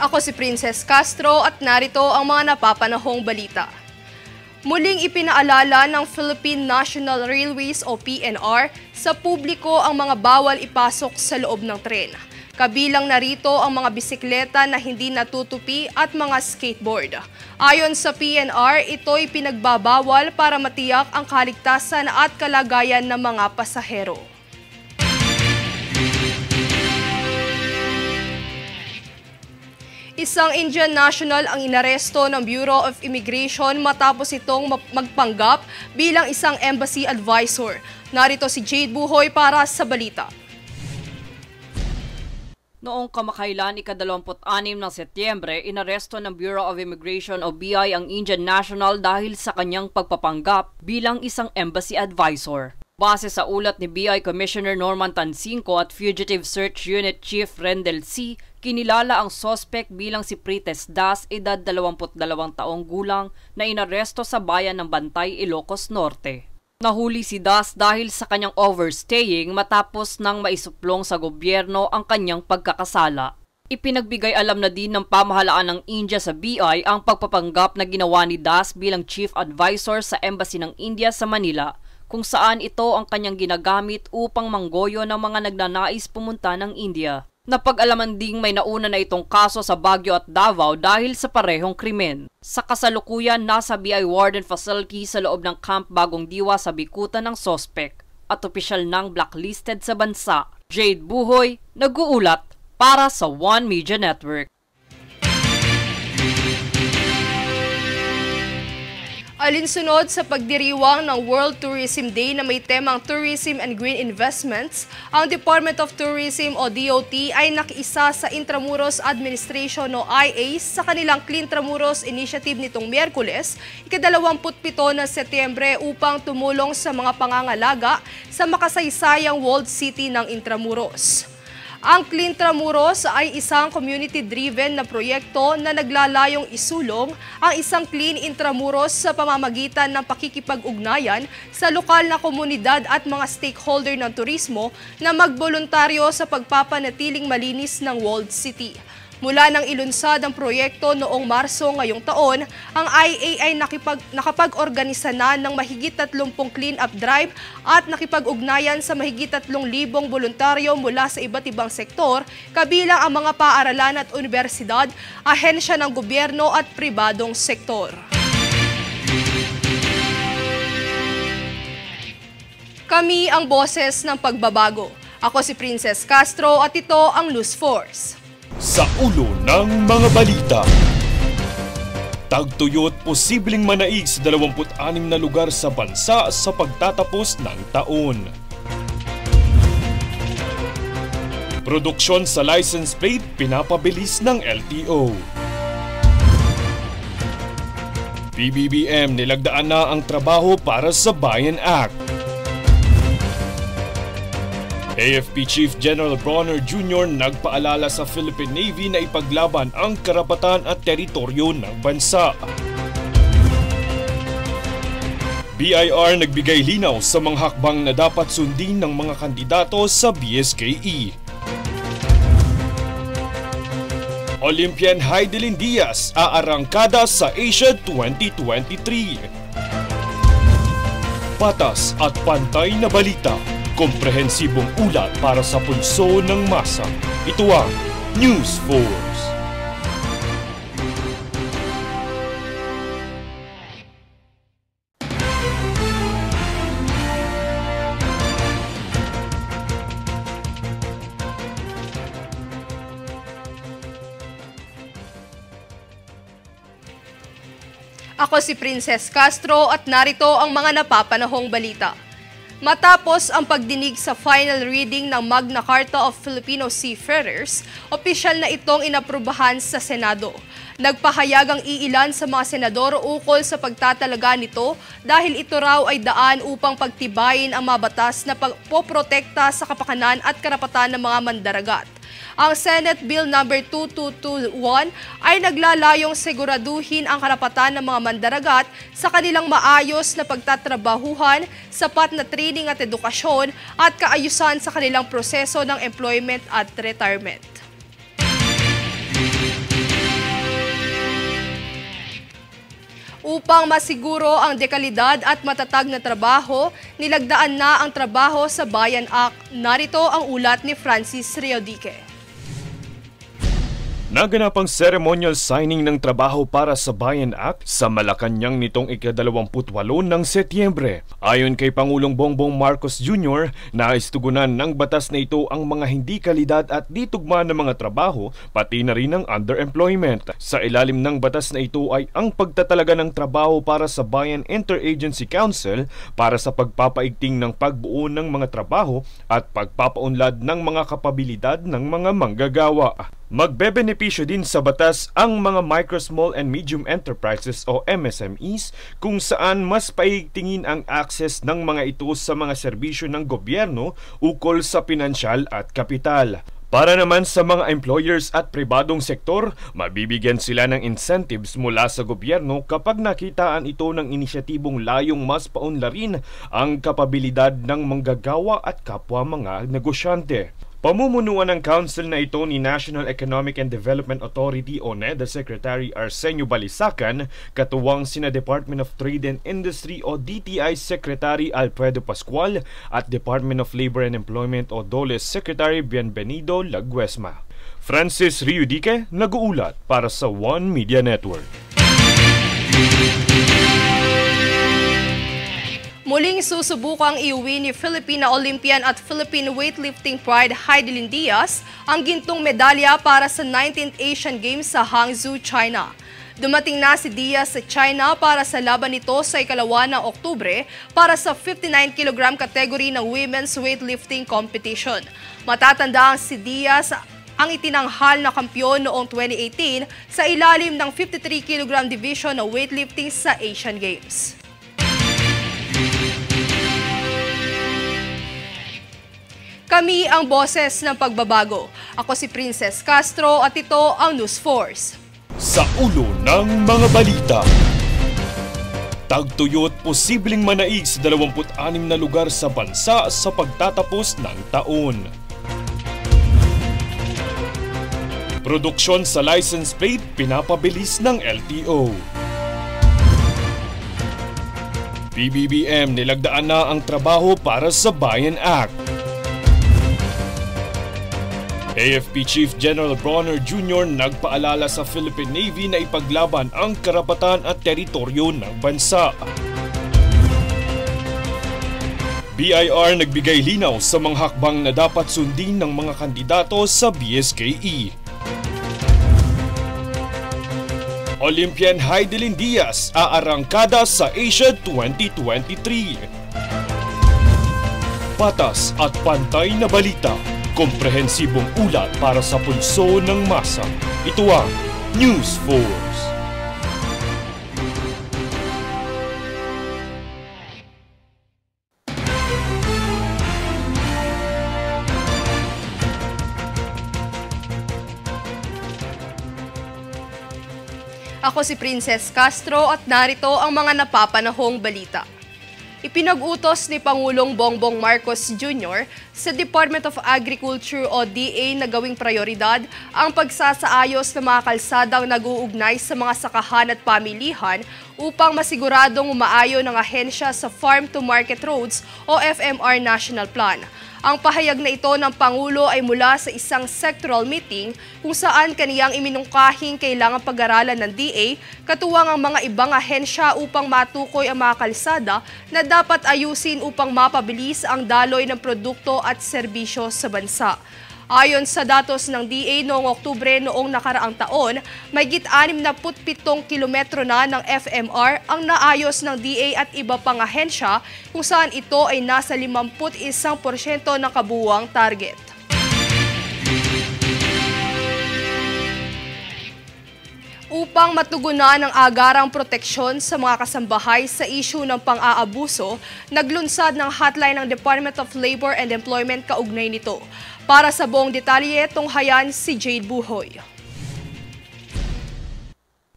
Ako si Princess Castro at narito ang mga napapanahong balita. Muling ipinaalala ng Philippine National Railways o PNR sa publiko ang mga bawal ipasok sa loob ng tren. Kabilang narito ang mga bisikleta na hindi natutupi at mga skateboard. Ayon sa PNR, ito'y pinagbabawal para matiyak ang kaligtasan at kalagayan ng mga pasahero. Isang Indian national ang inaresto ng Bureau of Immigration matapos itong magpanggap bilang isang embassy advisor. Narito si Jade Buhoy para sa balita. Noong kamakailan, ika-26 ng Setyembre, inaresto ng Bureau of Immigration o BI ang Indian national dahil sa kanyang pagpapanggap bilang isang embassy advisor. Base sa ulat ni BI Commissioner Norman Tansinko at Fugitive Search Unit Chief Rendel C., kinilala ang suspect bilang si Prites Das, edad 22 taong gulang, na inaresto sa bayan ng Bantay, Ilocos Norte. Nahuli si Das dahil sa kanyang overstaying matapos nang maisuplong sa gobyerno ang kanyang pagkakasala. Ipinagbigay alam na din ng pamahalaan ng India sa BI ang pagpapanggap na ginawa ni Das bilang Chief Advisor sa Embassy ng India sa Manila, kung saan ito ang kanyang ginagamit upang manggoyo ng mga nagnanais pumunta ng India. Napag-alaman ding may nauna na itong kaso sa Baguio at Davao dahil sa parehong krimen. Sa kasalukuyan, nasa BI Warden Facility sa loob ng Camp Bagong Diwa sa bikutan ng sospek at opisyal nang blacklisted sa bansa. Jade Buhoy, nag-uulat para sa One Media Network. Alinsunod sa pagdiriwang ng World Tourism Day na may temang Tourism and Green Investments, ang Department of Tourism o DOT ay nakiisa sa Intramuros Administration o IA sa kanilang Clean Tramuros Initiative nitong Miyerkules, ika-27 na Setyembre upang tumulong sa mga pangangalaga sa makasaysayang walled city ng Intramuros. Ang Clean Tramuros ay isang community-driven na proyekto na naglalayong isulong ang isang Clean Intramuros sa pamamagitan ng pakikipag-ugnayan sa lokal na komunidad at mga stakeholder ng turismo na magboluntaryo sa pagpapanatiling malinis ng walled city. Mula nang ilunsad ang proyekto noong Marso ngayong taon, ang IA ay nakapag-organisa na ng mahigit 30 clean-up drive at nakipag-ugnayan sa mahigit 3,000 voluntaryo mula sa iba't ibang sektor, kabilang ang mga paaralan at universidad, ahensya ng gobyerno at pribadong sektor. Kami ang boses ng pagbabago. Ako si Princess Castro at ito ang News Force. Sa ulo ng mga balita, tagtuyot posibleng manaig sa 26 na lugar sa bansa sa pagtatapos ng taon. Produksyon sa license plate pinapabilis ng LTO. PBBM nilagdaan na ang trabaho para sa Bayan Act. AFP Chief General Bronner Jr. nagpaalala sa Philippine Navy na ipaglaban ang karapatan at teritoryo ng bansa. BIR nagbigay linaw sa mga hakbang na dapat sundin ng mga kandidato sa BSKE. Olympian Heidelin Diaz aarangkada sa Asia 2023. Patas at pantay na balita. Komprehensibong ulat para sa pulso ng masa. Ito ang News Force. Ako si Princess Castro at narito ang mga napapanahong balita. Matapos ang pagdinig sa final reading ng Magna Carta of Filipino Seafarers, opisyal na itong inaprubahan sa Senado. Nagpahayag ang iilan sa mga senador ukol sa pagtatalaga nito dahil ito raw ay daan upang pagtibayin ang mga batas na pagpoprotekta sa kapakanan at karapatan ng mga mandaragat. Ang Senate Bill No. 2221 ay naglalayong siguraduhin ang karapatan ng mga mandaragat sa kanilang maayos na pagtatrabahuhan, sapat na training at edukasyon at kaayusan sa kanilang proseso ng employment at retirement. Upang masiguro ang dekalidad at matatag na trabaho, nilagdaan na ang Trabaho sa Bayan Act. Narito ang ulat ni Francis Riodique. Naganapang ceremonial signing ng Trabaho para sa Bayan Act sa Malacanang nitong ika-28 ng Setyembre. Ayon kay Pangulong Bongbong Marcos Jr., naistugunan ng batas na ito ang mga hindi kalidad at di tugma ng mga trabaho, pati na rin ang underemployment. Sa ilalim ng batas na ito ay ang pagtatalaga ng Trabaho para sa Bayan Interagency Council para sa pagpapaigting ng pagbuo ng mga trabaho at pagpapaunlad ng mga kapabilidad ng mga manggagawa. Magbebenepisyo din sa batas ang mga micro, small and medium enterprises o MSMEs kung saan mas paigtingin ang access ng mga ito sa mga serbisyo ng gobyerno ukol sa pinansyal at kapital. Para naman sa mga employers at pribadong sektor, mabibigyan sila ng incentives mula sa gobyerno kapag nakitaan ito ng inisyatibong layong mas paunlarin ang kapabilidad ng manggagawa at kapwa mga negosyante. Pamumunuan ng council na ito ni National Economic and Development Authority o NEDA Secretary Arsenio Balisacan, katuwang sina Department of Trade and Industry o DTI Secretary Alfredo Pascual at Department of Labor and Employment o DOLE Secretary Bienvenido Laguesma. Francis Riodique, nag-uulat para sa One Media Network. Muling susubukang iuwi ni Filipina Olympian at Philippine Weightlifting Pride Heidelin Diaz ang gintong medalya para sa 19th Asian Games sa Hangzhou, China. Dumating na si Diaz sa China para sa laban nito sa ikalawa ng Oktubre para sa 59 kg category ng women's weightlifting competition. Matatandaan si Diaz ang itinanghal na kampyon noong 2018 sa ilalim ng 53 kg division ng weightlifting sa Asian Games. Kami ang boses ng pagbabago. Ako si Princess Castro at ito ang News Force. Sa ulo ng mga balita. Tagtuyot posibleng manaig sa 26 na lugar sa bansa sa pagtatapos ng taon. Produksyon sa license plate pinapabilis ng LTO. PBBM nilagdaan na ang Trabaho para sa Bayan Act. AFP Chief General Bronner Jr. nagpaalala sa Philippine Navy na ipaglaban ang karapatan at teritoryo ng bansa. BIR nagbigay linaw sa mga hakbang na dapat sundin ng mga kandidato sa BSKE. Olympian Heidelin Diaz aarangkada sa Asia 2023. Patas at pantay na balita. Komprehensibong ulat para sa pulso ng masa. Ito ang News Force. Ako si Princess Castro at narito ang mga napapanahong balita. Ipinag-utos ni Pangulong Bongbong Marcos Jr. sa Department of Agriculture o DA na gawing prioridad ang pagsasaayos ng mga kalsadang nag-uugnay sa mga sakahan at pamilihan upang masiguradong umaayon ng ahensya sa Farm to Market Roads o FMR National Plan. Ang pahayag na ito ng Pangulo ay mula sa isang sectoral meeting kung saan kaniyang iminungkahing kailangang pag-aralan ng DA katuwang ang mga ibang ahensya upang matukoy ang mga kalsada na dapat ayusin upang mapabilis ang daloy ng produkto at serbisyo sa bansa. Ayon sa datos ng DA noong Oktubre noong nakaraang taon, mahigit 67 kilometro na ng FMR ang naayos ng DA at iba pang ahensya kung saan ito ay nasa 51% ng kabuuang target. Upang matugunan ang agarang proteksyon sa mga kasambahay sa isyu ng pang-aabuso, naglunsad ng hotline ng Department of Labor and Employment kaugnay nito. Para sa buong detalye, tunghayan si Jade Buhoy.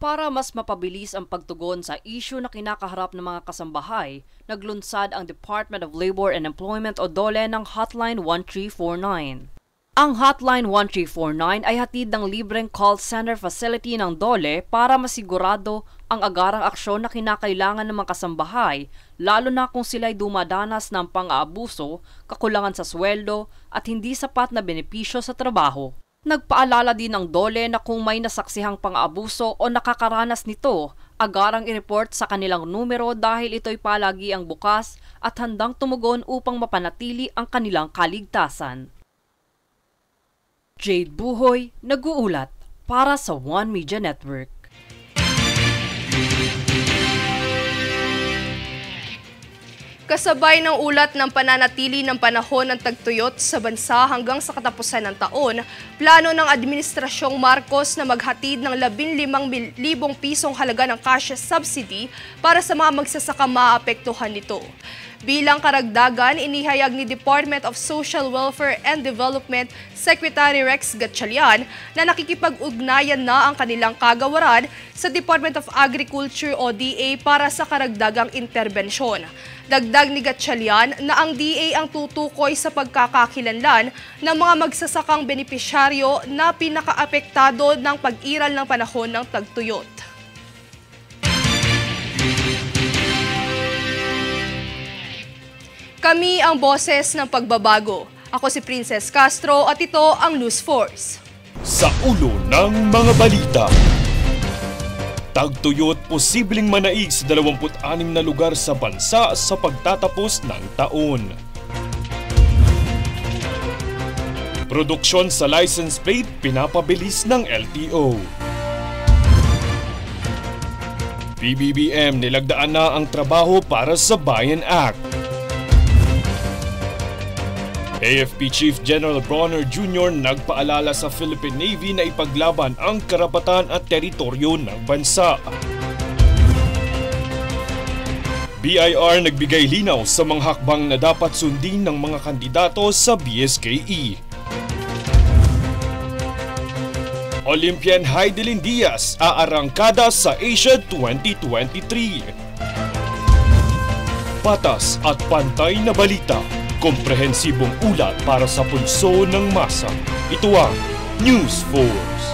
Para mas mapabilis ang pagtugon sa isyu na kinakaharap ng mga kasambahay, naglunsad ang Department of Labor and Employment o DOLE ng Hotline 1349. Ang Hotline 1349 ay hatid ng libreng call center facility ng DOLE para masigurado ang agarang aksyon na kinakailangan ng mga kasambahay, lalo na kung sila'y dumadanas ng pang-aabuso, kakulangan sa sweldo at hindi sapat na benepisyo sa trabaho. Nagpaalala din ng DOLE na kung may nasaksihang pang-aabuso o nakakaranas nito, agarang i-report sa kanilang numero dahil ito'y palagi ang bukas at handang tumugon upang mapanatili ang kanilang kaligtasan. Jade Buhoy, nag-uulat para sa One Media Network. Kasabay ng ulat ng pananatili ng panahon ng tagtuyot sa bansa hanggang sa katapusan ng taon, plano ng Administrasyong Marcos na maghatid ng 15,000 pisong halaga ng cash subsidy para sa mga magsasaka maapektuhan nito. Bilang karagdagan, inihayag ni Department of Social Welfare and Development Secretary Rex Gatchalian na nakikipag-ugnayan na ang kanilang kagawaran sa Department of Agriculture o DA para sa karagdagang interbensyon. Dagdag ni Gatchalian na ang DA ang tutukoy sa pagkakakilanlan ng mga magsasakang benepisyaryo na pinakaapektado ng pag-iral ng panahon ng tagtuyot. Kami ang boses ng pagbabago. Ako si Princess Castro at ito ang News Force. Sa ulo ng mga balita. Tagtuyot posibleng manaig sa 26 na lugar sa bansa sa pagtatapos ng taon. Produksyon sa license plate pinapabilis ng LTO. PBBM nilagdaan na ang trabaho para sa Bayan Act. AFP Chief General Bronner Jr. nagpaalala sa Philippine Navy na ipaglaban ang karapatan at teritoryo ng bansa. BIR nagbigay linaw sa mga hakbang na dapat sundin ng mga kandidato sa BSKE. Olympian Heidelin Diaz aarangkada sa Asia 2023. Patas at pantay na balita. Komprehensibong ulat para sa pulso ng masa. Ito ang News Force.